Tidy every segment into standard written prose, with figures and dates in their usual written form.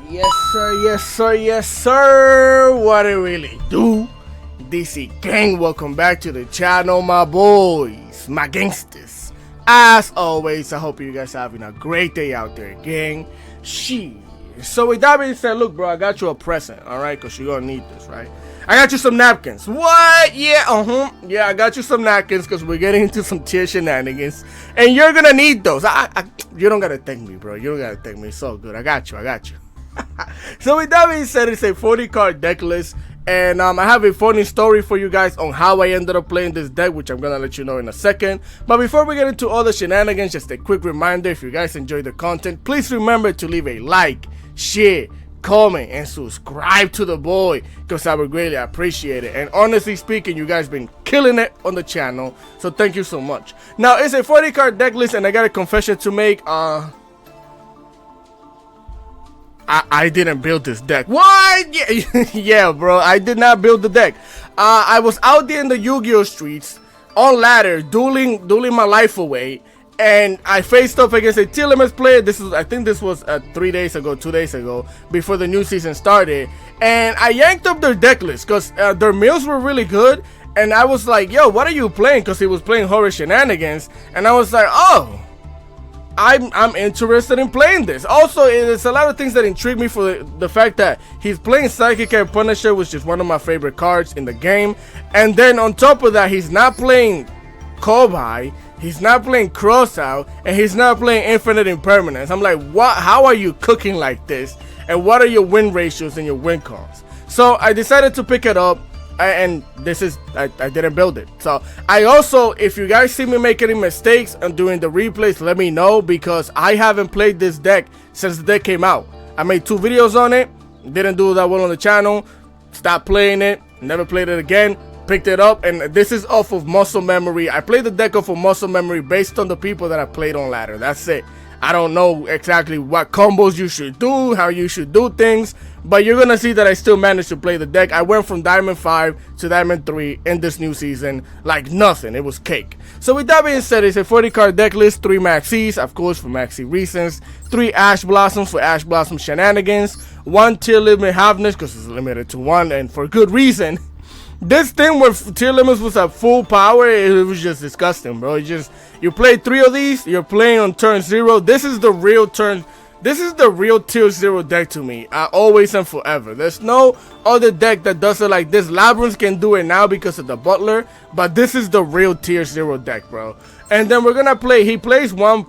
Yes sir, yes sir, yes sir. What it really do? DC gang, welcome back to the channel, my boys, my gangsters. As always, I hope you guys are having a great day out there, gang. So with that being said, look bro, I got you a present, alright? Cause you're gonna need this, right? I got you some napkins. What? Yeah, yeah, I got you some napkins because we're getting into some tier shenanigans. And you're gonna need those. You don't gotta thank me, bro. You don't gotta thank me. It's so good. I got you. So with that being said, it's a 40 card deck list. And I have a funny story for you guys on how I ended up playing this deck, which I'm gonna let you know in a second. But before we get into all the shenanigans, just a quick reminder, if you guys enjoy the content, please remember to leave a like, share, comment, and subscribe to the boy, because I would greatly appreciate it. And honestly speaking, you guys been killing it on the channel, so thank you so much. Now it's a 40 card deck list, and I got a confession to make. I didn't build this deck. What? Yeah, yeah, bro. I did not build the deck. I was out there in the Yu-Gi-Oh streets on ladder, dueling my life away, and I faced up against a tier limits player. I think this was 2 days ago, before the new season started, and I yanked up their deck list because their mills were really good. And I was like, yo, what are you playing? Because he was playing Horus Shenanigans, and I was like, oh, I'm interested in playing this. Also, there's a lot of things that intrigue me for the fact that he's playing Psychic and Punisher, which is one of my favorite cards in the game. And then on top of that, he's not playing Kobai, he's not playing Crossout, and he's not playing Infinite Impermanence. I'm like, what? How are you cooking like this? And what are your win ratios and your win cons? So I decided to pick it up. And this is I didn't build it. So I also, if you guys see me make any mistakes and doing the replays, let me know, because I haven't played this deck since the deck came out. I made 2 videos on it, didn't do that well on the channel, stopped playing it, never played it again, picked it up, and this is off of muscle memory. I played the deck off of muscle memory based on the people that I played on ladder. That's it. I don't know exactly what combos you should do, how you should do things, but you're gonna see that I still managed to play the deck. I went from Diamond 5 to Diamond 3 in this new season like nothing. It was cake. So with that being said, it's a 40 card deck list, 3 Maxis, of course, for Maxi reasons, 3 Ash Blossoms for Ash Blossom shenanigans, 1 tier limit halfness because it's limited to 1, and for good reason. This thing with tier limits was at full power. It was just disgusting, bro. You play 3 of these, you're playing on turn 0. This is the real tier 0 deck to me. Always and forever. There's no other deck that does it like this. Labyrinth can do it now because of the Butler, but this is the real tier 0 deck, bro. And then we're gonna play, he plays 1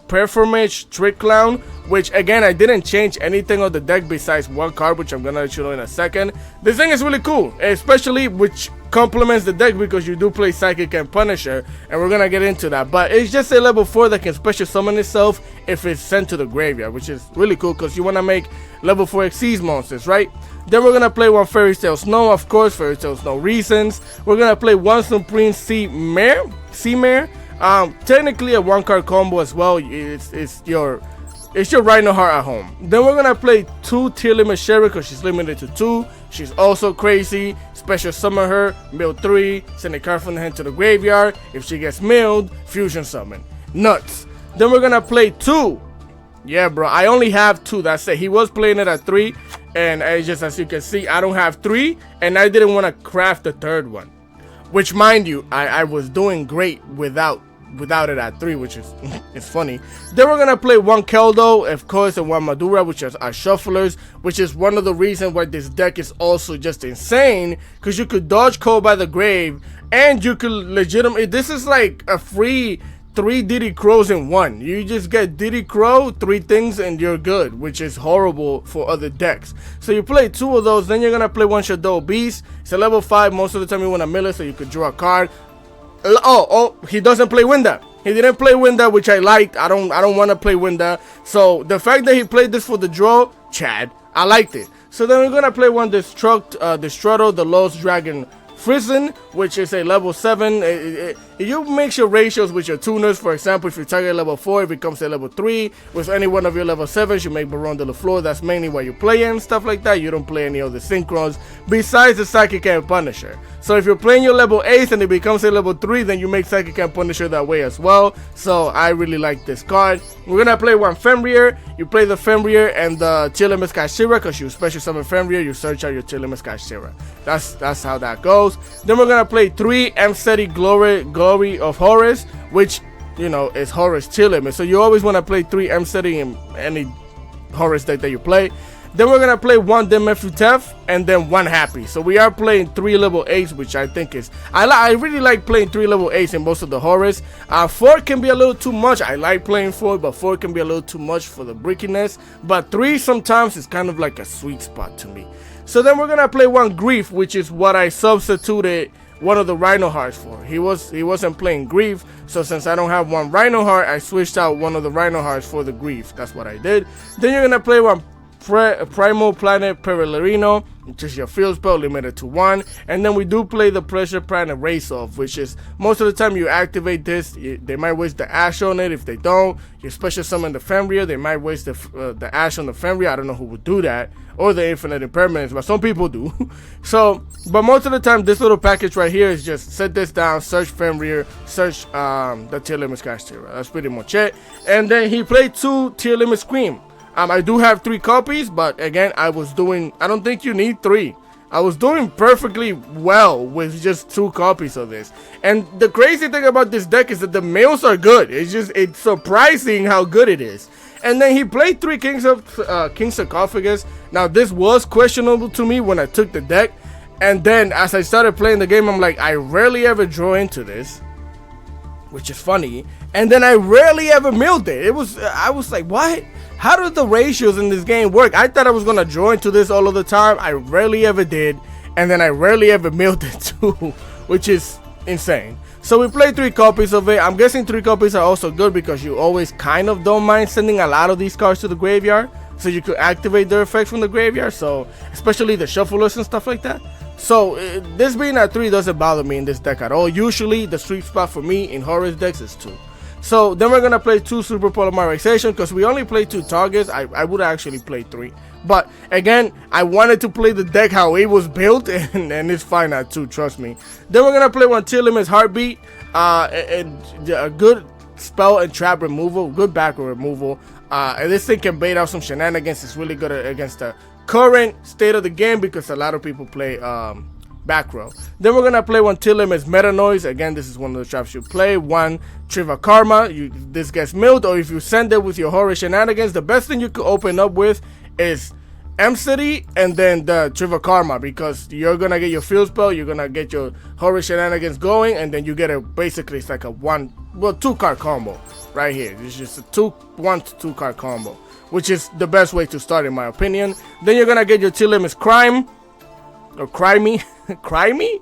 Performage Trick Clown, which again, I didn't change anything on the deck besides 1 card, which I'm gonna let you know in a second. This thing is really cool, especially which complements the deck because you do play Psychic and Punisher, and we're gonna get into that. But it's just a level 4 that can special summon itself if it's sent to the graveyard, which is really cool because you want to make level 4 Xyz monsters, right? Then we're gonna play 1 Fairy Tail Snow, of course, Fairy Tail Snow reasons. We're gonna play 1 Supreme Sea Mare. Technically a 1 card combo as well. It's your Rhino Heart at home. Then we're gonna play 2 tier limit Sherry because she's limited to 2. She's also crazy. Special summon her, mill 3, send a card from the hand to the graveyard. If she gets milled, fusion summon. Nuts. Then we're gonna play 2. Yeah, bro, I only have 2. That's it. He was playing it at 3, and it's just, as you can see, I don't have 3, and I didn't want to craft the 3rd one. Which, mind you, I was doing great without it at 3, which is it's funny. Then we're gonna play 1 Keldo, of course, and 1 Madura, which are shufflers, which is one of the reasons why this deck is also just insane, because you could dodge Cold by the Grave, and you could legitimately, this is like a free 3 Diddy Crows in 1. You just get Diddy Crow, 3 things, and you're good, which is horrible for other decks. So you play 2 of those, then you're gonna play 1 Shadow Beast. It's a level 5. Most of the time you want to mill it so you could draw a card. Oh, he doesn't play Winda. He didn't play Winda, which I liked. I don't want to play Winda. So the fact that he played this for the draw, Chad, I liked it. So then we're gonna play 1 Destructo, the Lost Dragon Frizen, which is a level 7. you mix your ratios with your tuners. For example, if you target level 4, it becomes a level 3. With any one of your level 7s, you make Baron de la Flor. That's mainly why you play and stuff like that. You don't play any other synchrons besides the Psychic and Punisher. So if you're playing your level 8 and it becomes a level 3, then you make Psychic and Punisher that way as well. So I really like this card. We're gonna play one Fenrir. You play the Fenrir and the Tier Limit Skyshira, because you special summon Fenrir, you search out your Tier Limit Skyshira. That's how that goes. Then we're gonna play 3 M-Steady Glory of Horus, which, you know, is Horus Tier Limit. So you always want to play 3 M-Steady in any Horus deck that you play. Then we're gonna play 1 Demefutef and then 1 Happy. So we are playing 3 level 8s, which I think is I really like playing 3 level 8s in most of the Horus. 4 can be a little too much. I like playing 4, but 4 can be a little too much for the brickiness. But 3 sometimes is kind of like a sweet spot to me. So then we're gonna play 1 Grief, which is what I substituted one of the Rhino Hearts for. He wasn't playing Grief, so since I don't have 1 Rhino Heart, I switched out one of the Rhino Hearts for the Grief. That's what I did. Then you're gonna play 1 Primal Planet Perelerino, which is your field spell limited to 1. And then we do play the Pressure Planet Race Off, which is most of the time you activate this, they might waste the Ash on it. If they don't, you special summon the Fenrir, they might waste the Ash on the Fenrir. I don't know who would do that, or the Infinite Impermanence, but some people do. So, but most of the time this little package right here is just set this down, search Fenrir, search the Tier Limit Skyshira. That's pretty much it. And then he played 2 Tier Limit Scream. I do have 3 copies, but again, I don't think you need 3. I was doing perfectly well with just 2 copies of this. And the crazy thing about this deck is that the mills are good. It's surprising how good it is. And then he played 3 King Sarcophagus. Now, this was questionable to me when I took the deck. And then as I started playing the game, I'm like, I rarely ever draw into this, which is funny. And then I rarely ever milled it. I was like, what? How do the ratios in this game work? I thought I was gonna draw into this all of the time. I rarely ever did. And then I rarely ever milled it too, which is insane. So we played 3 copies of it. I'm guessing 3 copies are also good because you always kind of don't mind sending a lot of these cards to the graveyard, so you could activate their effects from the graveyard. So especially the shufflers and stuff like that. So this being at 3 doesn't bother me in this deck at all. Usually the sweet spot for me in Horus decks is 2. So then we're gonna play 2 Super Polymerization, because we only play 2 targets. I would actually play 3, but again, I wanted to play the deck how it was built, and it's fine at 2, trust me. Then we're gonna play 1 Tier Limits Heartbeat, and a good spell and trap removal, good backward removal. And this thing can bait out some shenanigans. It's really good against the current state of the game, because a lot of people play back row. Then we're gonna play 1 Tier Limits Meta Noise. Again, this is one of the traps you play. 1 Triva Karma. This gets milled, or if you send it with your Horus shenanigans, the best thing you could open up with is M-City and then the Triva Karma, because you're gonna get your field spell, you're gonna get your Horus shenanigans going, and then you get basically it's like a 2 card combo right here. It's just a 1 to 2 card combo, which is the best way to start in my opinion. Then you're gonna get your Tier Limits Crime, or Crimey. Crimey?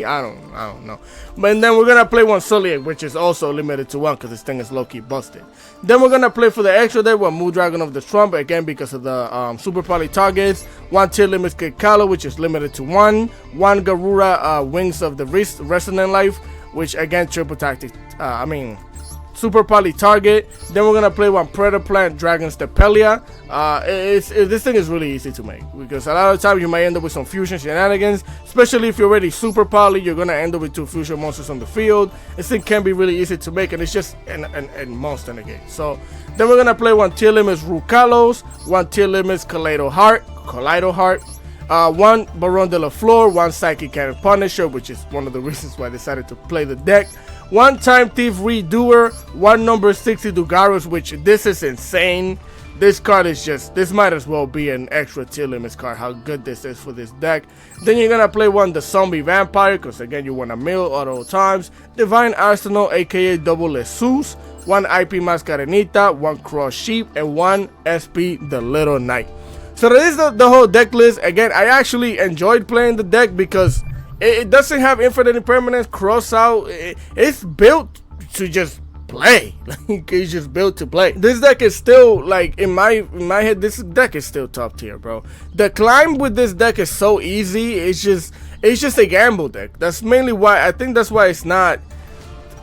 I don't know. But then we're gonna play 1 Suliac, which is also limited to 1 because this thing is low-key busted. Then we're gonna play for the extra deck 1 Moon Dragon of the Trump, again because of the super poly targets. 1 Tier Limits Kikala, which is limited to 1. 1 Garura Wings of the Resonant Life, which again triple tactic. Super poly target. Then we're gonna play 1 Predator Plant Dragon Stepelia. This thing is really easy to make, because a lot of times you might end up with some fusion shenanigans, especially if you're already super poly. You're gonna end up with 2 fusion monsters on the field. This thing can be really easy to make, and it's just a monster negate. So then we're gonna play 1 Tier Limits Rukalos, 1 Tier Limits Kaleido Heart, 1 Baron de la Flor, 1 Psychic Cannon Punisher, which is one of the reasons why I decided to play the deck. 1 Time Thief Redoer, 1 number 60 Dugarus, which this is insane. This card is this might as well be an extra Tier Limits card, how good this is for this deck. Then you're gonna play 1 the Zombie Vampire, because again you want to mill at all times. Divine Arsenal, aka Double Jesus, 1 IP Mascarenita, 1 Cross Sheep, and 1 SP the Little Knight. So that is the whole deck list. Again, I actually enjoyed playing the deck because it doesn't have Infinite Impermanence, cross out. It's built to just play. It's just built to play. This deck is still, like, in my head, this deck is still top tier, bro. The climb with this deck is so easy. It's just a gamble deck. That's mainly why I think that's why it's not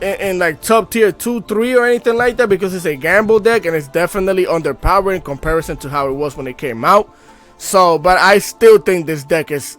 in like top tier 2, 3 or anything like that, because it's a gamble deck and it's definitely underpowered in comparison to how it was when it came out. So, but I still think this deck is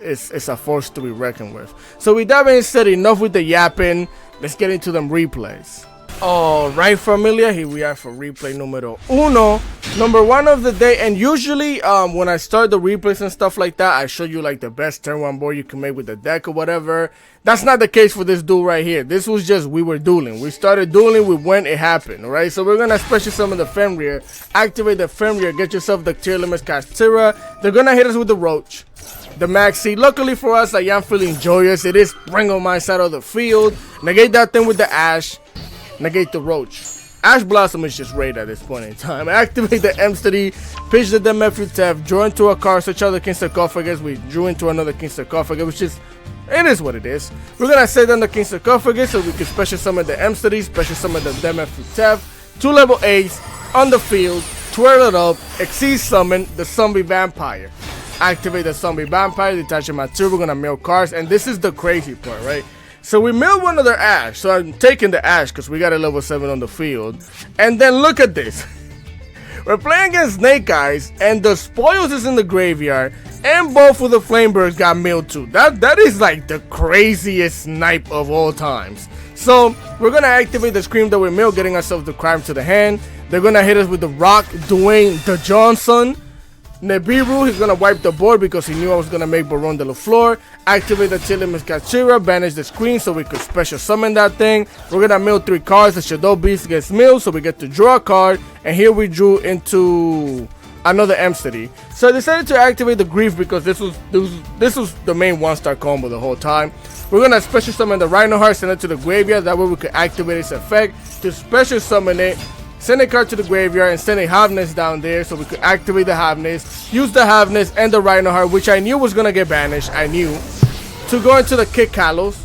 a force to be reckoned with. So with that being said, enough with the yapping. Let's get into them replays. Alright, familia, here we are for replay numero uno, number 1 of the day. And usually when I start the replays and stuff like that, I show you like the best turn 1 board you can make with the deck or whatever. That's not the case for this duel right here. This was just, we were dueling. We started dueling with when it happened, alright? So we're gonna special summon the Fenrir, activate the Fenrir, get yourself the tier limits Castira. They're gonna hit us with the Roach, the Maxi. Luckily for us, I am feeling joyous. It is spring on my side of the field. Negate that thing with the Ash. Negate the Roach. Ash Blossom is just raid at this point in time. Activate the M-Study, pitch the Demeputef, draw into a card, such other King Sarcophagus. We drew into another King Sarcophagus, which is, it is what it is. We're gonna set down the King Sarcophagus so we can special summon the M-Study, special summon the Demeputef, 2 level 8s on the field, twirl it up, exceed summon the Zombie Vampire. Activate the Zombie Vampire, detach the material, we're gonna mill cards, and this is the crazy part, right? So we milled one of their Ash, so I'm taking the Ash because we got a level 7 on the field. And then look at this. We're playing against Snake Eyes, and the Spoils is in the graveyard, and both of the Flamebirds got milled too. That is like the craziest snipe of all times. So we're gonna activate the Scream that we milled, getting ourselves the Crime to the hand. They're gonna hit us with the Rock, Dwayne, the Johnson. Nibiru, he's gonna wipe the board because he knew I was gonna make Baron de la Flor. Activate the Tilimus Kachira, banish the screen so we could special summon that thing. We're gonna mill 3 cards. The Shadow Beast gets milled, so we get to draw a card. And here we drew into another M-City. So I decided to activate the Grief because this was the main 1-star combo the whole time. We're gonna special summon the Rhino Heart, send it to the graveyard. That way we could activate its effect to special summon it. Send a card to the graveyard and send a Havness down there so we could activate the Havness, use the Havness and the Rhino Heart, which I knew was going to get banished, I knew, to go into the Kick Kalos.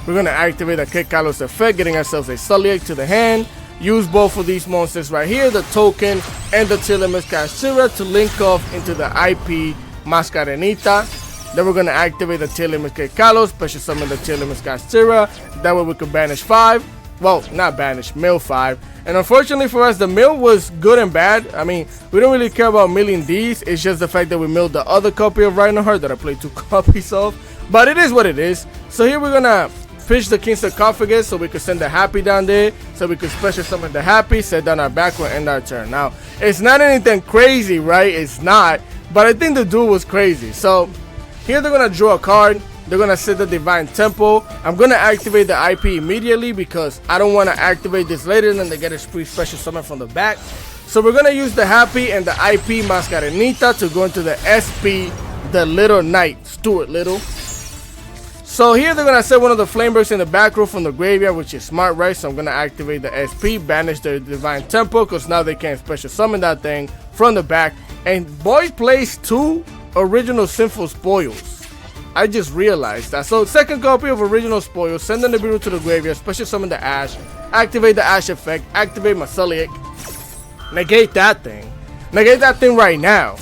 We're going to activate the Kick Kalos effect, getting ourselves a Sulliak to the hand, use both of these monsters right here, the Token and the Tilimus Kashira, to link off into the IP Mascarenita. Then we're going to activate the Tilimus Kick Kalos, special summon the Tilimus Kashira, that way we could banish 5. Well, not banish, mill 5. And unfortunately for us, the mill was good and bad. I mean, we don't really care about milling these. It's just the fact that we milled the other copy of Rhino Heart that I played 2 copies of. But it is what it is. So here we're gonna pitch the King Sarcophagus so we could send the Happy down there. So we could special summon the Happy, set down our back, and end our turn. Now, it's not anything crazy, right? It's not. But I think the duel was crazy. So here they're gonna draw a card. They're going to set the Divine Temple. I'm going to activate the IP immediately because I don't want to activate this later and then they get a free special summon from the back. So we're going to use the Happy and the IP Mascarenita to go into the SP, the Little Knight, Stuart Little. So here they're going to set one of the Flamebirds in the back row from the graveyard, which is smart, right? So I'm going to activate the SP, banish the Divine Temple because now they can special summon that thing from the back. And boy plays 2 original Sinful Spoils. I just realized that. So second copy of original Spoils, send the Nibiru to the graveyard, special summon the Ash, activate the Ash effect, activate my Sulliak, negate that thing. Negate that thing right now.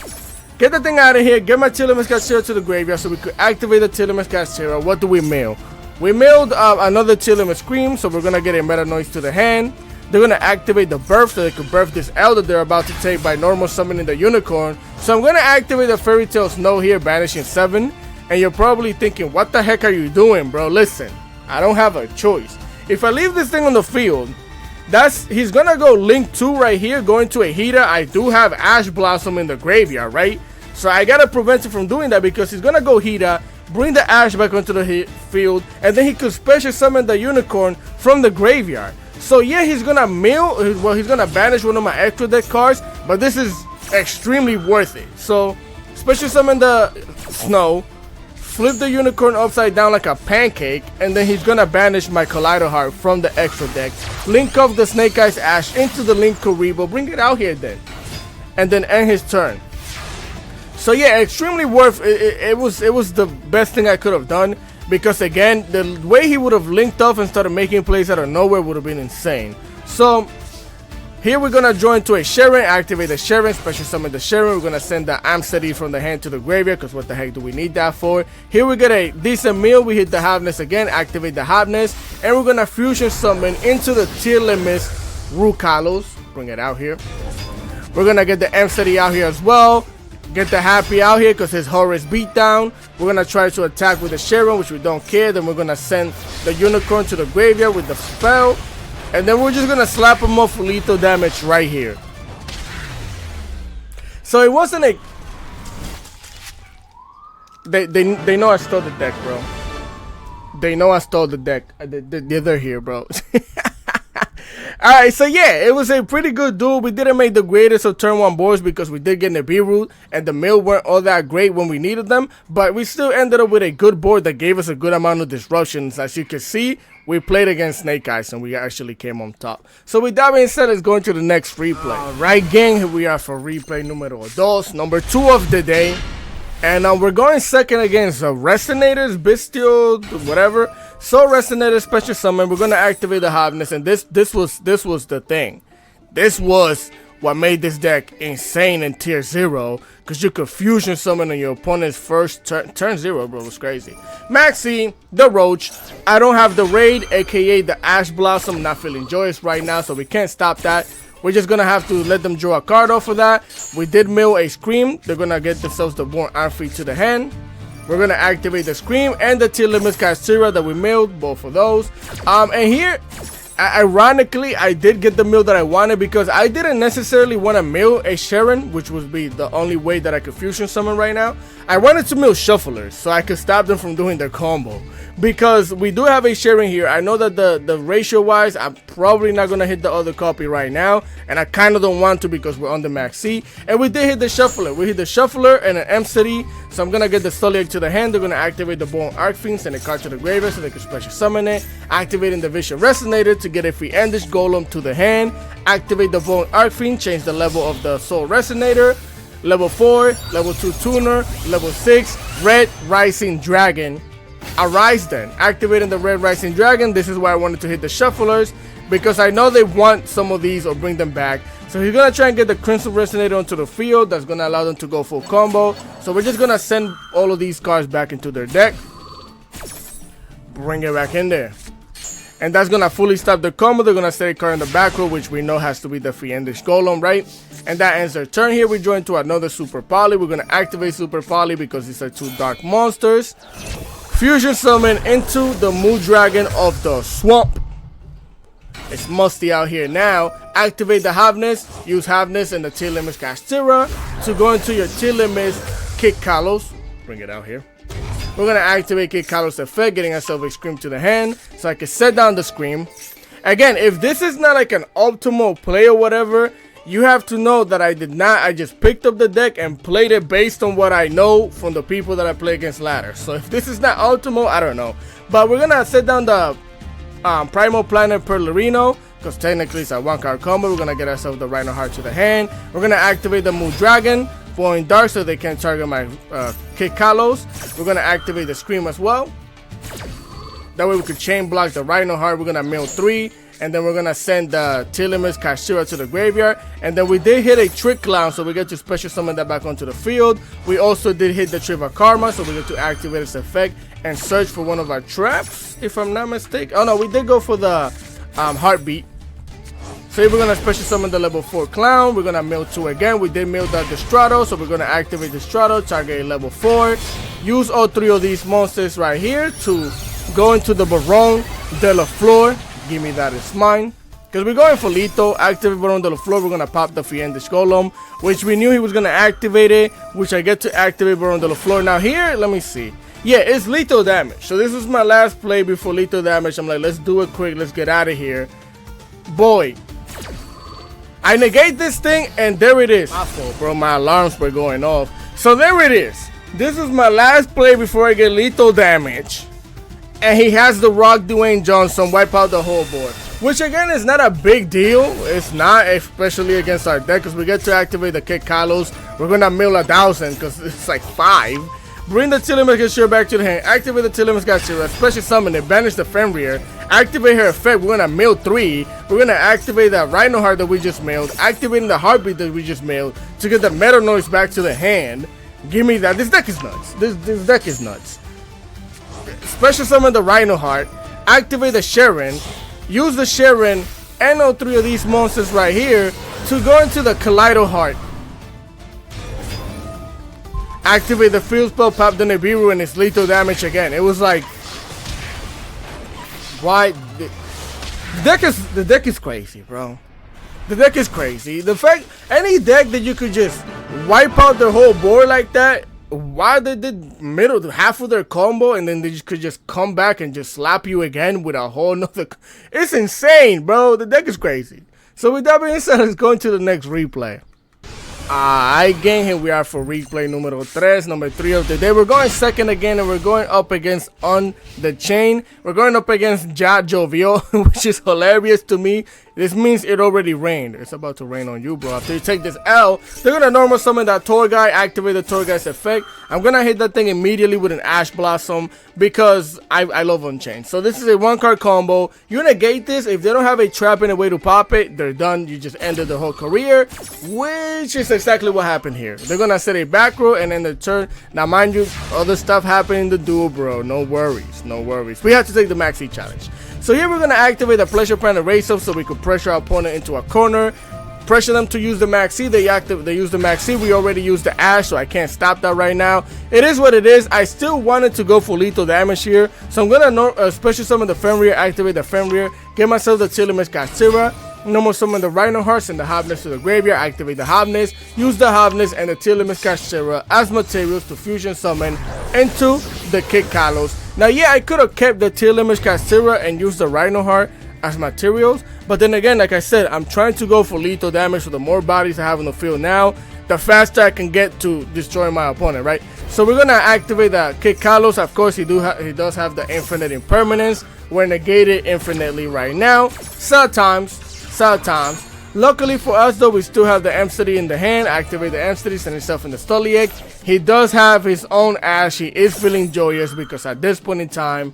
Get the thing out of here, get my Tilimus Kashira to the graveyard so we could activate the Tilimus Kashira. What do we mill? We milled another Tilimus Scream, so we're gonna get a Meta Noise to the hand. They're gonna activate the Birth so they could birth this Elder they're about to take by normal summoning the Unicorn. So I'm gonna activate the Fairy Tale Snow here, banishing 7. And you're probably thinking, what the heck are you doing, bro? Listen, I don't have a choice. If I leave this thing on the field, he's gonna go Link 2 right here, going to a Hida. I do have Ash Blossom in the graveyard, right? So I gotta prevent him from doing that because he's gonna go Hida, bring the Ash back onto the field, and then he could special summon the Unicorn from the graveyard. So yeah, he's gonna he's gonna banish one of my extra deck cards, but this is extremely worth it. So special summon the Snow, flip the Unicorn upside down like a pancake, and then he's gonna banish my Collider Heart from the extra deck, link off the Snake Eyes Ash into the Link Karibo, bring it out here then, and then end his turn. So yeah, extremely worth it. It was the best thing I could have done because again, the way he would have linked off and started making plays out of nowhere would have been insane. So Here we're gonna join to a Sharon, activate the Sharon, special summon the Sharon. We're gonna send the Amsteady from the hand to the graveyard, because what the heck do we need that for? Here we get a decent meal. We hit the Hotness again, activate the Hotness, and we're gonna fusion summon into the tier limits Rukalos. Bring it out here. We're gonna get the Amsteady out here as well. Get the Happy out here because his Horus beatdown. We're gonna try to attack with the Sharon, which we don't care. Then we're gonna send the Unicorn to the graveyard with the spell. And then we're just gonna slap him off with lethal damage right here. So it wasn't a... They know I stole the deck, bro. They know I stole the deck. They're here, bro. Alright, so yeah, it was a pretty good duel. We didn't make the greatest of turn 1 boards because we did get Nibiru and the mill weren't all that great when we needed them, but we still ended up with a good board that gave us a good amount of disruptions. As you can see, we played against Snake Eyes and we actually came on top. So with that being said, let's go into the next replay. Alright gang, here we are for replay numero dos, number 2 of the day. And we're going second against Resonators, Bestial, whatever. So Resonator special summon, we're gonna activate the Hotness, and this was the thing. This was what made this deck insane in tier 0, because you could fusion summon on your opponent's first turn 0, bro. It was crazy. Maxi, the Roach. I don't have the Raid, aka the Ash Blossom. Not feeling joyous right now, so we can't stop that. We're just gonna have to let them draw a card off of that. We did mill a Scream. They're gonna get themselves the Born Armfree to the hand. We're gonna activate the Scream and the tier limits Castira that we milled, both of those. And here, ironically, I did get the mill that I wanted because I didn't necessarily want to mill a Sharon, which would be the only way that I could fusion summon right now. I wanted to mill Shufflers so I could stop them from doing their combo. Because we do have a Sharon here. I know that the ratio wise, I'm probably not going to hit the other copy right now. And I kind of don't want to because we're on the max C. And we did hit the Shuffler. We hit the Shuffler and an M-City. So I'm going to get the Stoliac to the hand. They're going to activate the Bone Arcfiend, send a card to the graveyard so they can special summon it. Activating the Vision Resonator to get a free Endish Golem to the hand. Activate the Bone Arcfiend, change the level of the Soul Resonator. Level 4, level 2 Tuner, level 6, Red Rising Dragon. Arise then. Activating the Red Rising Dragon. This is why I wanted to hit the Shufflers, because I know they want some of these or bring them back. So he's going to try and get the Crimson Resonator onto the field. That's going to allow them to go full combo. So we're just going to send all of these cards back into their deck. Bring it back in there. And that's going to fully stop the combo. They're going to set a card in the back row, which we know has to be the free Endish Golem, right? And that ends their turn here. We join to another Super Poly. We're going to activate Super Poly because these are 2 dark monsters. Fusion summon into the Moon Dragon of the Swamp. It's musty out here now. Activate the Hotness. Use Hotness and the tier limits Castira to go into your tier limits Kick Kalos. Bring it out here. We're going to activate Kick Kalos effect, getting ourselves a Scream to the hand so I can set down the Scream. Again, if this is not like an optimal play or whatever, you have to know that I did not. I just picked up the deck and played it based on what I know from the people that I play against ladder. So if this is not optimal, I don't know. But we're going to set down the Primal Planet Perlerino, because technically it's a 1-card combo. We're going to get ourselves the Rhino Heart to the hand. We're going to activate the Moon Dragon, going dark so they can target my Kick Kalos. We're going to activate the Scream as well. That way we could chain block the Rhino Heart. We're going to mill 3. And then we're going to send the tier limits Kashira to the graveyard. And then we did hit a Trick Clown, so we get to special summon that back onto the field. We also did hit the Triva Karma, so we get to activate its effect and search for one of our traps, if I'm not mistaken. Oh no, we did go for the Heartbeat. So we're going to special summon the level 4 Clown. We're going to mill 2 again. We did mill the Destrato, so we're going to activate Destrato, target a level 4. Use all 3 of these monsters right here to go into the Baron de la Flor. Give me that, it's mine. Because we're going for lethal. Activate Baron de la Flor. We're going to pop the Fiendish Golem, which we knew he was going to activate it, which I get to activate Baron de la Flor. Now here, let me see. Yeah, it's lethal damage. So this is my last play before lethal damage. I'm like, let's do it quick. Let's get out of here. Boy, I negate this thing, and there it is. My fault, bro. My alarms were going off. So there it is. This is my last play before I get lethal damage. And he has the Rock Dwayne Johnson wipe out the whole board, which again is not a big deal. It's not, especially against our deck, because we get to activate the Kick Kalos. We're gonna mill 1,000 because it's like 5. Bring the Tillamus Gashira back to the hand. Activate the Tillamus Gashira. Special summon it. Banish the Fenrir. activate her effect. We're gonna mill 3. We're gonna activate that Rhino Heart that we just milled, activating the Heartbeat that we just milled to get the Metal Noise back to the hand. Give me that. This deck is nuts. This deck is nuts. Special summon the Rhino Heart, activate the Sharon, use the Sharon and all 3 of these monsters right here to go into the Kaleido Heart. Activate the field spell, pop the Nibiru, and it's lethal damage again. It was like, why? The deck is crazy, bro. The deck is crazy. The fact any deck that you could just wipe out the whole board like that, why they did middle half of their combo and then they could just come back and just slap you again with a whole nother. It's insane, bro. The deck is crazy. So with that being said, let's go into the next replay. Again, here we are for replay number 3 of the day. We're going second again, and we're going up against Unchained. We're going up against Jovial, which is hilarious to me. This means it already rained. It's about to rain on you, bro. After you take this L, they're gonna normal summon that Tour Guy, activate the Tour Guy's effect. I'm gonna hit that thing immediately with an Ash Blossom because I love Unchained. So this is a 1-card combo. You negate this. If they don't have a trap and a way to pop it, they're done. You just ended the whole career, which is exactly what happened here. They're gonna set a back row and end the turn. Now, mind you, other stuff happened in the duel, bro. No worries, no worries. We have to take the Maxi challenge. So here we're gonna activate the Pleasure Plan Erase Up so we could pressure our opponent into a corner. Pressure them to use the Maxi. They use the Maxi. We already used the Ash, so I can't stop that right now. It is what it is. I still wanted to go for lethal damage here, so I'm gonna special summon the Fenrir, activate the Fenrir, get myself the Telomeres Katsura. Normal summon the Rhino Hearts and the Hobness to the graveyard, activate the Hobness, use the Hobness and the Telomeres Katsura as materials to fusion summon into the Kid Kalos. Now, yeah, I could have kept the Telomeres Katsura and used the Rhino Heart as materials, but then again, like I said, I'm trying to go for lethal damage. So the more bodies I have on the field now, the faster I can get to destroy my opponent, right? So we're gonna activate the Kid Kalos. Of course, he does have the infinite impermanence. We're negated infinitely right now. Sometimes. Luckily for us, though, we still have the M-City in the hand. Activate the M-City, send himself in the Stoliek. He does have his own Ash. He is feeling joyous because at this point in time,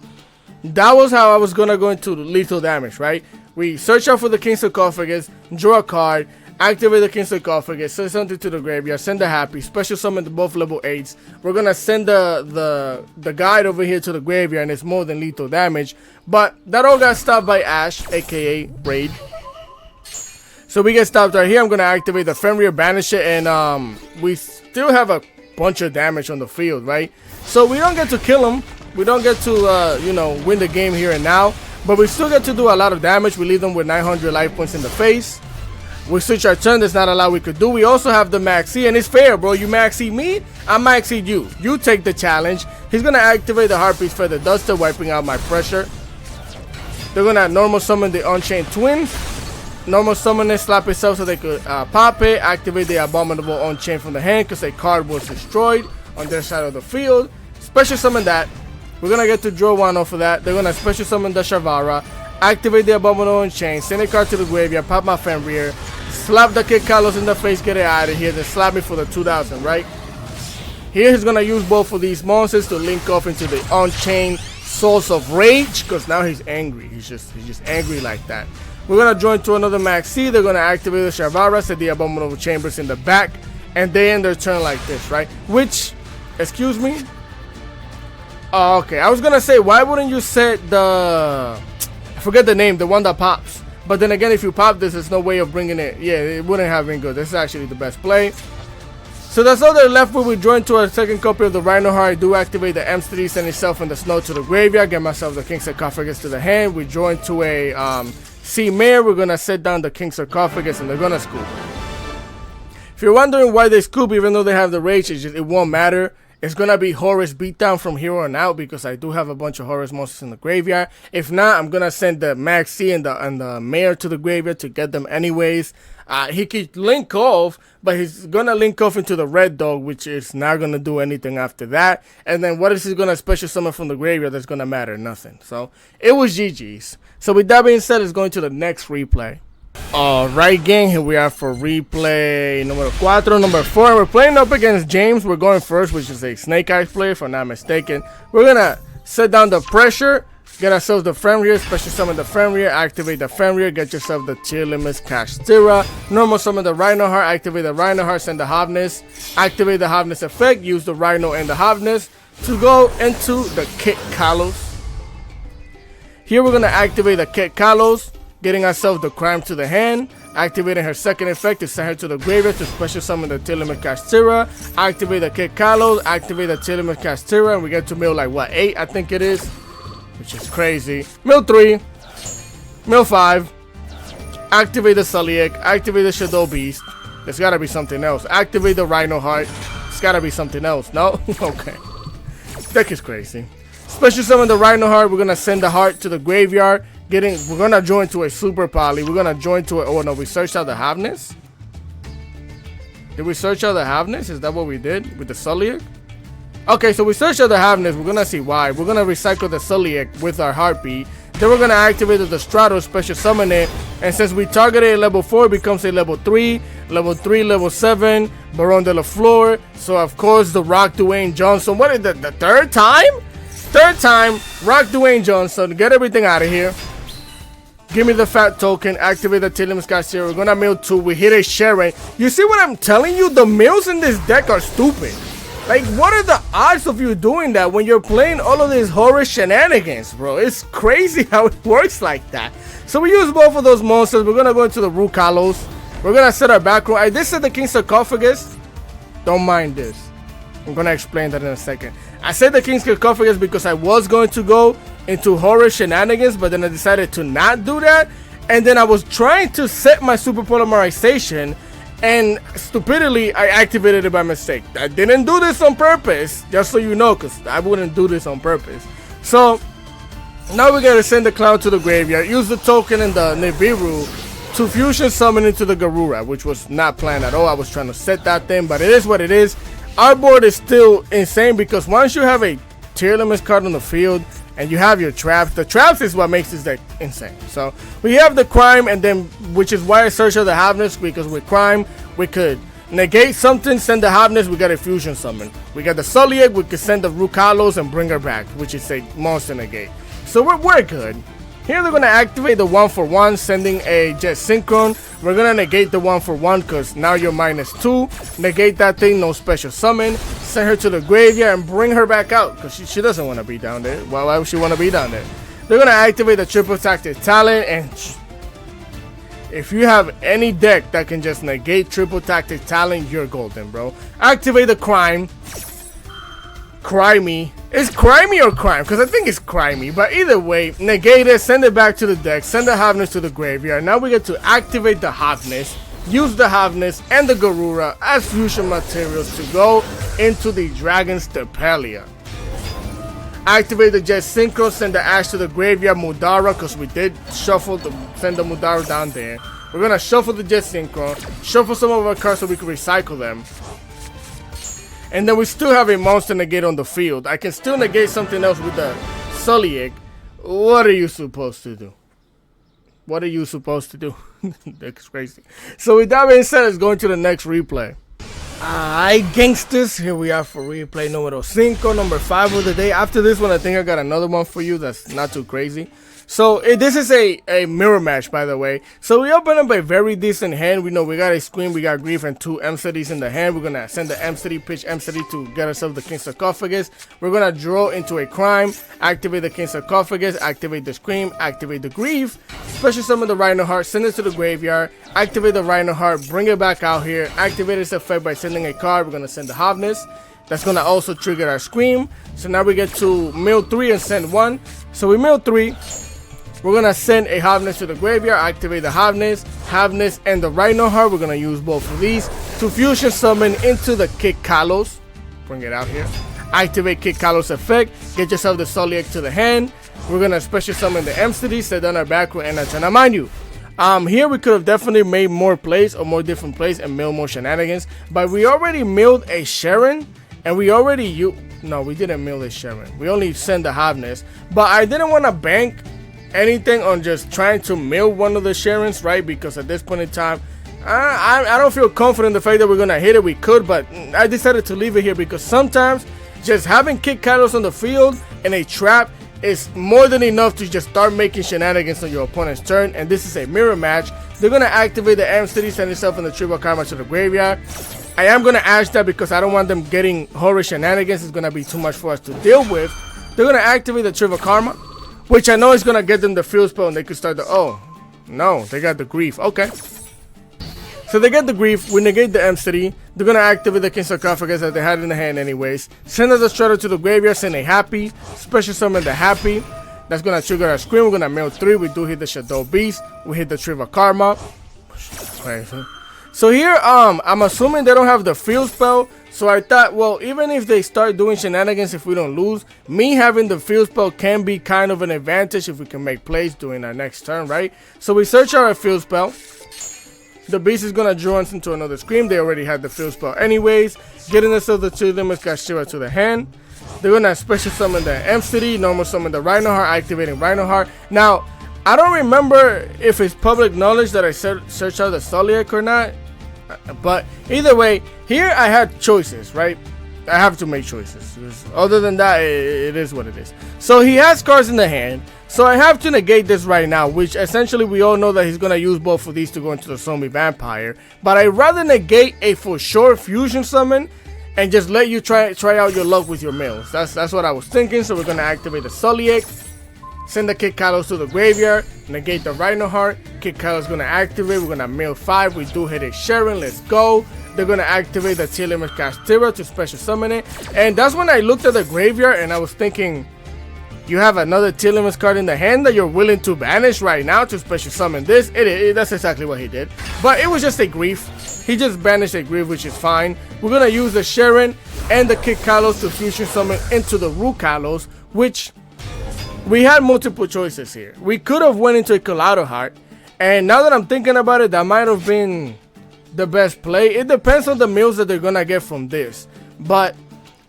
that was how I was gonna go into lethal damage, right? We search out for the King Sarcophagus, draw a card, activate the King Sarcophagus, send something to the graveyard, send the Happy, special summon to both level 8s. We're gonna send the guide over here to the graveyard, and it's more than lethal damage. But that all got stopped by Ash, aka Raid. So we get stopped right here. I'm gonna activate the Fenrir, banish it, and we still have a bunch of damage on the field, right? So we don't get to kill him. We don't get to you know, win the game here and now, but we still get to do a lot of damage. We leave them with 900 life points in the face. We switch our turn. There's not a lot we could do. We also have the Maxi, and it's fair, bro. You Maxi me, I Maxi you. You take the challenge. He's gonna activate the Heartbeat Feather Duster, wiping out my pressure. They're gonna normal summon the Unchained Twins. Normal summon it, slap itself so they could pop it. Activate the Abominable Unchained from the hand because a card was destroyed on their side of the field. Special summon that. We're gonna get to draw one off of that. They're gonna special summon the Shavara. Activate the Abominable Unchained. Send a card to the graveyard. Pop my Fenrir. Slap the Kid Kalos in the face. Get it out of here. Then slap me for the 2000, right? Here he's gonna use both of these monsters to link off into the Unchained Source of Rage because now he's angry. He's just angry like that. We're gonna join to another Maxi. They're gonna activate the Shavara, set the Abominable Chambers in the back, and they end their turn like this, right? Which, excuse me. Oh, okay, I was gonna say, why wouldn't you set the, I forget the name, the one that pops. But then again, if you pop this, there's no way of bringing it. Yeah, it wouldn't have been good. This is actually the best play. So that's all they're left with. We join to a second copy of the Rhino Heart. I do activate the M3, send itself in the snow to the graveyard, get myself the King Sarcophagus to the hand. We join to a Sea Mare. We're gonna set down the King Sarcophagus and they're gonna scoop. If you're wondering why they scoop even though they have the rage, it won't matter. It's gonna be Horus beatdown from here on out because I do have a bunch of Horus monsters in the graveyard. If not, I'm gonna send the Maxi and the Mare to the graveyard to get them anyways. He could link off, but he's gonna link off into the Red Dog, which is not gonna do anything after that. And then what is he gonna special summon from the graveyard that's gonna matter? Nothing. So it was GG's. So with that being said, it's going to the next replay. Alright, gang, here we are for replay number 4. Number 4, we're playing up against James. We're going first, which is a Snake Eyes player, if I'm not mistaken. We're gonna set down the pressure, Get ourselves the Fenrir, special summon the Fenrir, activate the Fenrir, get yourself the Tier Limits Kashtira. Normal summon the Rhino Heart, activate the Rhino Heart, send the Havness, activate the Havness effect, use the Rhino and the Havness to go into the Kit Kalos. Here we're going to activate the Kit Kalos, getting ourselves the Crime to the hand, activating her second effect to send her to the graveyard to special summon the Tier Limit Kashtira, activate the Kit Kalos, activate the Tier Limit Kashtira, and we get to mill like what, 8 I think it is, which is crazy. Mill 3, mill 5, activate the Sulliek, activate the Shadow Beast, there's gotta be something else, activate the Rhino Heart, it's gotta be something else, no? Okay. Deck is crazy. Special summon the Rhino Heart. We're gonna send the heart to the graveyard. We're gonna join to a Super Poly. We're gonna join to it. Oh no, we searched out the Havness. Did we search out the Havness? Is that what we did with the Sulliek? Okay, so we searched out the Havness. We're gonna see why. We're gonna recycle the Sulliek with our Heartbeat. Then we're gonna activate the Strato, special summon it. And since we targeted level 4, it becomes a level 3, level 7, Baron de la Fleur. So of course the Rock Dwayne Johnson. What is the third time? Third time, Rock Dwayne Johnson. Get everything out of here. Give me the fat token. Activate the Tier Limits Kashtira. We're gonna mill 2. We hit a Sharon. You see what I'm telling you? The mills in this deck are stupid. Like, what are the odds of you doing that when you're playing all of these horror shenanigans, bro? It's crazy how it works like that. So we use both of those monsters. We're gonna go into the Root Kalos. We're gonna set our back row. I did set the King Sarcophagus. Don't mind this. I'm gonna explain that in a second. I said the King's Sarcophagus because I was going to go into horror shenanigans, but then I decided to not do that. And then I was trying to set my super polymerization, and stupidly I activated it by mistake. I didn't do this on purpose, just so you know, because I wouldn't do this on purpose. So now we gotta send the clown to the graveyard, use the token in the Nibiru to fusion summon into the Garura, which was not planned at all. I was trying to set that thing, but it is what it is. Our board is still insane because once you have a Tier Limits card on the field and you have your traps, the traps is what makes this deck insane. So we have the Crime, and then which is why I searched for the Havness, because with Crime we could negate something, send the Havness, we got a fusion summon. We got the Sulliek, we could send the Root Kalos and bring her back, which is a monster negate. So we're good. Here they're gonna activate the 1-for-1, sending a Jet Synchron. We're gonna negate the 1-for-1 because now you're -2. Negate that thing, no special summon. Send her to the graveyard and bring her back out because she doesn't want to be down there. Why would she want to be down there? They're gonna activate the Triple Tactic Talent, and if you have any deck that can just negate Triple Tactic Talent, you're golden, bro. Activate the Crime. Crimey. Is Crimey or Crime? Because I think it's Crimey. But either way, negate it, send it back to the deck, send the Havness to the graveyard. Now we get to activate the Havness, use the Havness and the Garura as fusion materials to go into the Dragon's Stepelia. Activate the Jet Synchro, send the Ash to the graveyard, Mudara, because we did shuffle, send the Mudara down there. We're going to shuffle the Jet Synchro, shuffle some of our cards so we can recycle them. And then we still have a monster negate on the field. I can still negate something else with the Sulliek. What are you supposed to do? What are you supposed to do? That's crazy. So with that being said, let's go into the next replay. Alright, gangsters, here we are for replay numero 5, number 5 of the day. After this one, I think I got another one for you that's not too crazy. So this is a mirror match, by the way. So we open up a very decent hand. We know we got a Scream, we got Grief, and 2 M cities in the hand. We're gonna send the M city, pitch M city to get ourselves the King Sarcophagus. We're gonna draw into a Crime, activate the King Sarcophagus, activate the Scream, activate the Grief, special summon the Rhino Heart, send it to the graveyard, activate the Rhino Heart, bring it back out here, activate its effect by sending a card. We're gonna send the Havness. That's gonna also trigger our Scream. So now we get to mill 3 and send 1. So we mill 3. We're gonna send a Havness to the graveyard, activate the Havness, and the Rhino Heart. We're gonna use both of these to fusion summon into the Kit Kalos. Bring it out here. Activate Kit Kalos effect. Get yourself the Sulliek to the hand. We're gonna special summon the M city, set down our back row, and now mind you, here we could have definitely made more plays or more different plays and milled more shenanigans, but we already milled a Sharon, and we already no, we didn't mill a Sharon. We only sent the Havness, but I didn't want to bank anything on just trying to mill one of the Sharons, right? Because at this point in time, I don't feel confident in the fact that we're gonna hit it. We could, but I decided to leave it here because sometimes just having Kit Kalos on the field and a trap is more than enough to just start making shenanigans on your opponent's turn. And this is a mirror match. They're gonna activate the M City, send itself in the triple karma to the graveyard. I am gonna ash that because I don't want them getting horror shenanigans. It's gonna be too much for us to deal with. They're gonna activate the triple karma, which I know is gonna get them the field spell, and they could start the, oh no, they got the grief. Okay, so they get the grief. We negate the M City. They're gonna activate the King Sarcophagus that they had in the hand anyways. Send us the Strutter to the graveyard, send a Happy, special summon the Happy. That's gonna trigger our screen. We're gonna mill 3. We do hit the Shadow Beast. We hit the Triva Karma. So here, I'm assuming they don't have the field spell. So I thought, well, even if they start doing shenanigans, if we don't lose, me having the field spell can be kind of an advantage if we can make plays during our next turn, right? So we search our field spell. The beast is gonna draw us into another scream. They already had the field spell anyways. Getting us to the 2 limits, Kashira to the hand. They're gonna special summon the M City, normal summon the Rhinoheart, activating Rhinoheart. Now, I don't remember if it's public knowledge that I searched out the Soliac or not. But either way, here I had choices, right? I have to make choices. Other than that, it is what it is. So he has cards in the hand. So I have to negate this right now, which essentially we all know that he's going to use both of these to go into the zombie vampire. But I'd rather negate a for sure fusion summon and just let you try out your luck with your mills. That's what I was thinking. So we're going to activate the Soliac. Send the Kid Kalos to the graveyard, negate the Rhinoheart. Kid Kalos gonna activate. We're gonna mill 5. We do hit a Sharon. Let's go. They're gonna activate the Telemach Castira to special summon it. And that's when I looked at the graveyard and I was thinking, you have another Telemach card in the hand that you're willing to banish right now to special summon this. That's exactly what he did. But it was just a grief. He just banished a grief, which is fine. We're gonna use the Sharon and the Kid Kalos to fusion summon into the Ru Kalos, which we had multiple choices here. We could have went into a Kaleido Heart, and now that I'm thinking about it, that might have been the best play. It depends on the mills that they're gonna get from this, but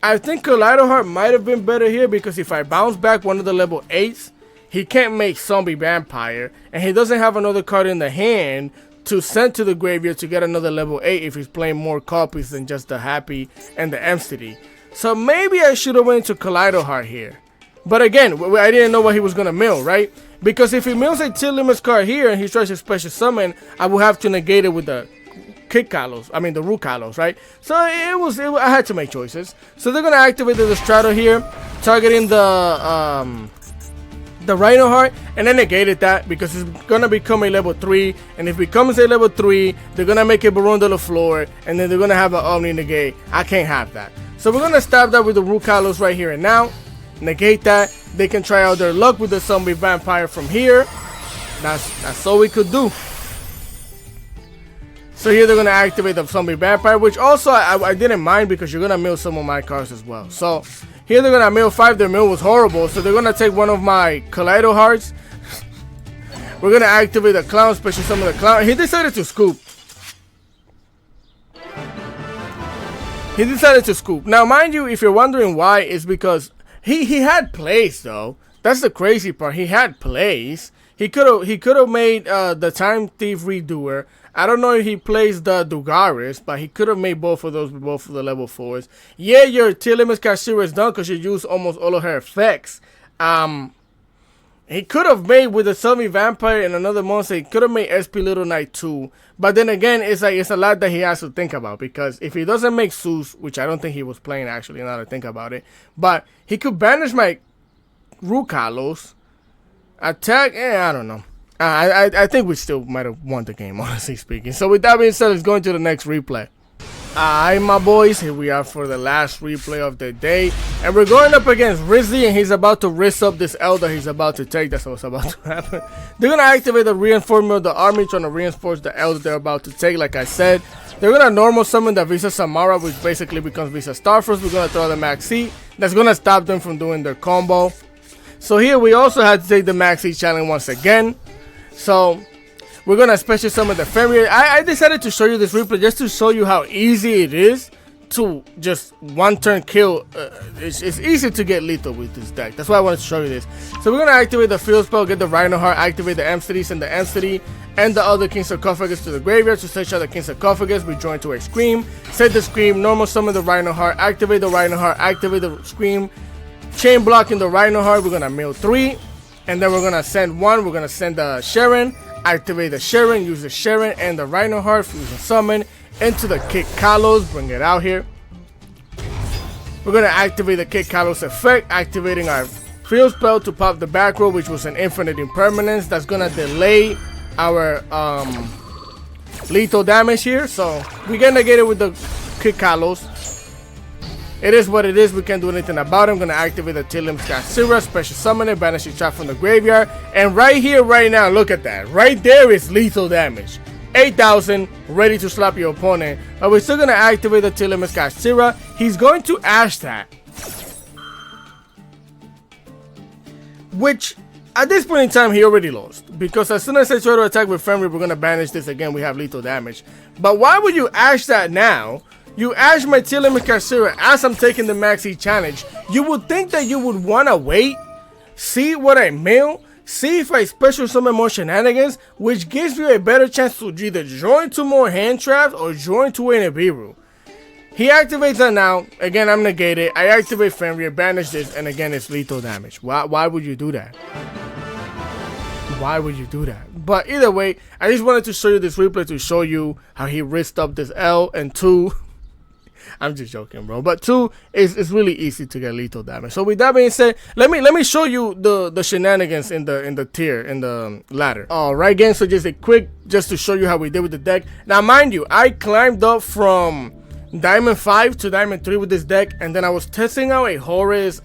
I think Kaleido Heart might have been better here because if I bounce back one of the level 8s, he can't make Zombie Vampire, and he doesn't have another card in the hand to send to the graveyard to get another level 8 if he's playing more copies than just the Happy and the M City. So maybe I should have went into Kaleido Heart here. But again, I didn't know what he was going to mill, right? Because if he mills a Tier Limits card here and he tries to special summon, I will have to negate it with the Kid Kalos. I mean, the Ru Kalos, right? So I had to make choices. So they're going to activate the Strato here, targeting the Rhinoheart, and then negated that because it's going to become a level 3. And if it becomes a level 3, they're going to make a Baron de la Flor, and then they're going to have an Omni negate. I can't have that. So we're going to stop that with the Ru Kalos right here and now. Negate that. They can try out their luck with the Zombie Vampire from here. That's all we could do. So here they're going to activate the Zombie Vampire, which also I didn't mind because you're going to mill some of my cards as well. So here they're going to mill 5. Their mill was horrible. So they're going to take one of my Kaleido Hearts. We're going to activate the Clown, special summon the Clown. He decided to scoop. Now, mind you, if you're wondering why, it's because he had plays though. That's the crazy part. He had plays. He could have made the Time Thief Redoer. I don't know if he plays the Dugaris, but he could have made both of those with both of the level 4s. Yeah, your Telemach Kashira is done because you use almost all of her effects. He could have made with the Zombie Vampire and another monster. He could have made SP Little Knight too. But then again, it's a lot that he has to think about, because if he doesn't make Zeus, which I don't think he was playing actually, now that I think about it, but he could banish my Ru Kalos, attack. I don't know. I think we still might have won the game, honestly speaking. So with that being said, let's go into the next replay. Alright, my boys, here we are for the last replay of the day, and we're going up against Rizzy, and he's about to risk up this L that he's about to take. That's what's about to happen. They're going to activate the reinforcement of the army, trying to reinforce the L that they're about to take. Like I said, they're going to normal summon the Visa Samara, which basically becomes Visa Starfrost. We're going to throw the Max C. That's going to stop them from doing their combo. So here we also had to take the Max C challenge once again. So we're going to special summon the Fenrir. I decided to show you this replay just to show you how easy it is to just one turn kill. It's easy to get lethal with this deck. That's why I wanted to show you this. So we're going to activate the field spell, get the Rhinoheart, activate the M Cities and the M City and the other King Sarcophagus to the graveyard. To search out the King Sarcophagus, we join to a Scream. Set the Scream, normal summon the Rhinoheart, activate the Scream, chain blocking the Rhino-Heart, we're gonna mill 3, and then we're gonna send 1. We're gonna send the Sharon, activate the Sharon, use the Sharon and the Rhino-Heart, fusion summon into the Kid Kalos, bring it out here. We're gonna activate the Kid Kalos effect, activating our field spell to pop the back row, which was an infinite impermanence. That's gonna delay our lethal damage here. So we're gonna get it with the Kid Kalos. It is what it is. We can't do anything about it. I'm gonna activate the Tilim's Katsura, special summon it, banish your trap from the graveyard. And right here, right now, look at that. Right there is lethal damage. 8,000, ready to slap your opponent. But we're still gonna activate the Tilim's Katsura. He's going to Ash that. Which, at this point in time, he already lost. Because as soon as I try to attack with Fenrir, we're gonna banish this again. We have lethal damage. But why would you Ash that now? You Ash my Tilim's Katsura as I'm taking the Maxi challenge. You would think that you would wanna wait, see what I mill, see if I special summon more shenanigans, which gives you a better chance to either join 2 more hand traps or join 2 Nibiru. He activates that now. Again, I'm negated. I activate Fenrir, banish this, and again, it's lethal damage. Why would you do that? Why would you do that? But either way, I just wanted to show you this replay to show you how he risked up this L, and 2, I'm just joking, bro. But 2 is really easy to get lethal damage. So with that being said, let me show you the shenanigans in the tier, in the ladder. Alright, gang. So just a quick, just to show you how we did with the deck. Now, mind you, I climbed up from Diamond 5 to Diamond 3 with this deck, and then I was testing out a Horus.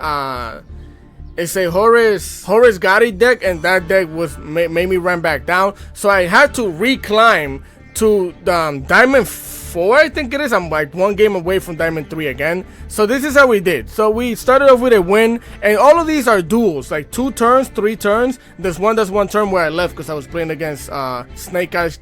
It's a Horus Gotti deck, and that deck made me run back down. So I had to reclimb to Diamond 4, I think it is. I'm like 1 game away from Diamond 3 again. So this is how we did. So we started off with a win, and all of these are duels, like 2 turns, 3 turns. There's one turn where I left because I was playing against Snake Eyes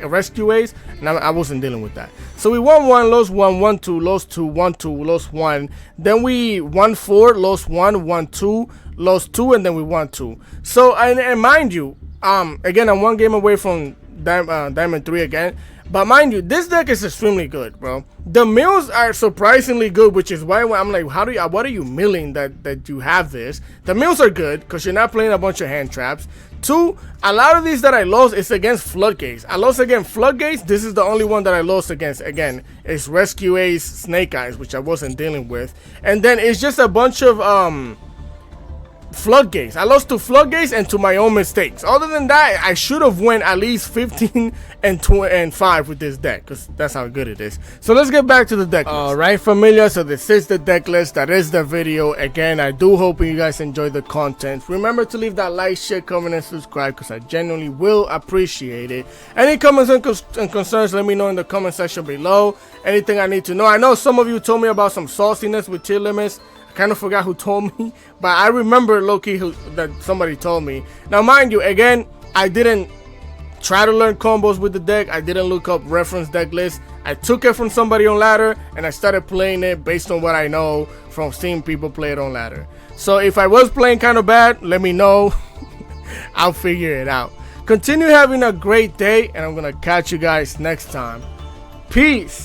Rescue Ace, and I wasn't dealing with that. So we won 1, lost 1, won 2, lost 2, won 2, lost 1. Then we won 4, lost 1, won 2, lost 2, and then we won 2. So and mind you, again, I'm 1 game away from Diamond 3 again. But mind you, this deck is extremely good, bro. The mills are surprisingly good, which is why I'm like, what are you milling that you have this? The mills are good because you're not playing a bunch of hand traps. 2, a lot of these that I lost is against Floodgates. I lost against Floodgates. This is the only one that I lost against. Again, it's Rescue Ace, Snake Eyes, which I wasn't dealing with. And then it's just a bunch of Floodgates. I lost to Floodgates and to my own mistakes. Other than that, I should have won at least 15 and 5 with this deck, because that's how good it is. So let's get back to the deck list. Alright, familiar, so this is the deck list. That is the video. Again, I do hope you guys enjoy the content. Remember to leave that like, share, comment, and subscribe, because I genuinely will appreciate it. Any comments and concerns, let me know in the comment section below. Anything I need to know. I know some of you told me about some sauciness with tier limits. Kind of forgot who told me, but I remember low-key that somebody told me. Now mind you, again, I didn't try to learn combos with the deck. I didn't look up reference deck lists. I took it from somebody on ladder, and I started playing it based on what I know from seeing people play it on ladder. So if I was playing kind of bad, let me know. I'll figure it out. Continue having a great day, and I'm gonna catch you guys next time. Peace.